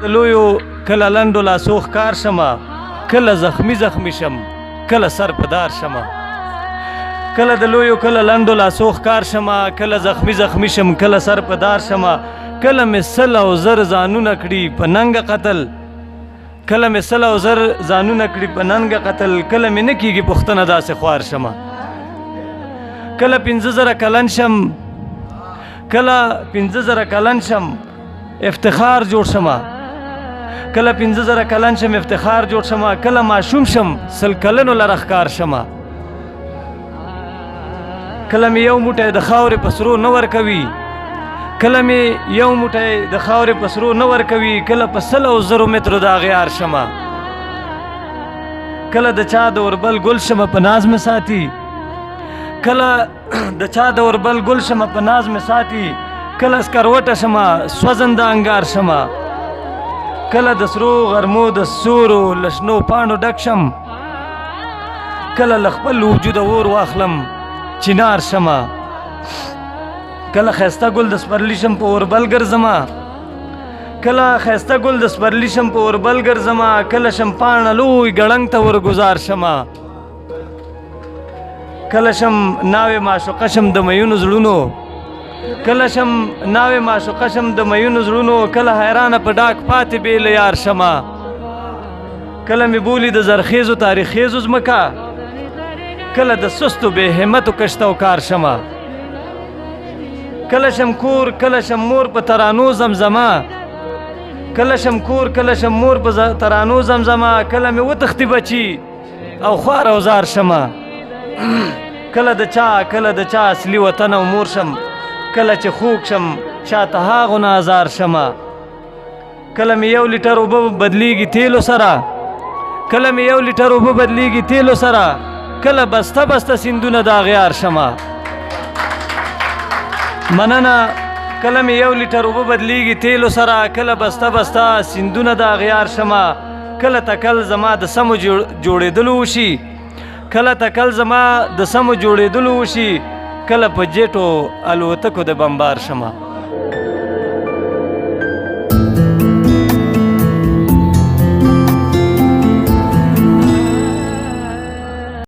لویو کله لنډو لاسو ښکار شمه، کله زخمی زخمی شم، کله سر په دار شمه. کله د لویو کله لنډو لاسو ښکار شمه، کله زخمی زخمی شم، کله سر په دار شمه. کله مې سل او زر ځانونه کړي په ننګه قتل، کله مې سل او زر ځانونه کړي په ننګه قتل. کله مې نه کېږي پوښتنه داسې خوار شمه. کله 15,000 کلن شم، کله 15,000 کلن شم، افتخار جوړ شمه. کله 15,000 کلن شم، افتخار جوړ شمه. کله ماشوم شم، سل کلنو لره ښکار شمه. کله مې یو موټی د خاورې په سرو نه ورکوي، کله مې یو موټی د خاورې په سرو نه ورکوي. کله په 100,000 مترو د اغیار شمه. کله د چا د اوربل ګل شمه په ناز مې ساتي، کله د چا د اوربل ګل شمه په ناز مې ساتي. کله سکروټه شمه، سوځنده انګار شمه. کله د سرو غرمو د سورو لشنو پاڼو ډک شم، کله له خپل وجوده اور واخلم چنار شمه. کله ښایسته ګل د سپرلي شم په اوربل ګرځمه، کله ښایسته ګل د سپرلي شم په اوربل ګرځمه. کله شم پاڼه لوی ګړنګ ته ورګزار شمه، کله شم ناوې معشوقه شم د میونو زړونو، کله شم ناوې معشوقه شم د میونو زړونو. کله حیرانه په ډاک پاتې بې له یار شمه. کله مې بولي د زرخیزو تاریخیزو ځمکه، کله د سستو بې همتو کشت او کار شمه. کله شم کور، کله شم مور په ترانو زمزمه، کله شم کور، کله شم مور په ترانو زمزمه. کله مې وتښتي بچي او خوار او زار شمه. کله د چا، کله د چا اصلي وطن او مور شم، کله چې خوږ شم چاته هاغو نه ازار شمه. کله مې 1 لیټر اوبه بدلیږي تیلو سره، کله مې 1 لیټر اوبه بدلیږي تیلو سره. کله بسته بسته سیندونه د اغیار شمه. مننه. کله مې 1 لیټر اوبه بدلیږي تیلو سره، کله بسته بسته سیندونه د اغیار شمه. کله تکل زما د سمو جوړېدلو وشي، کله تکل زما د سمو جوړېدلو وشي. کله په جیټو الوتکو د بمبار شمه.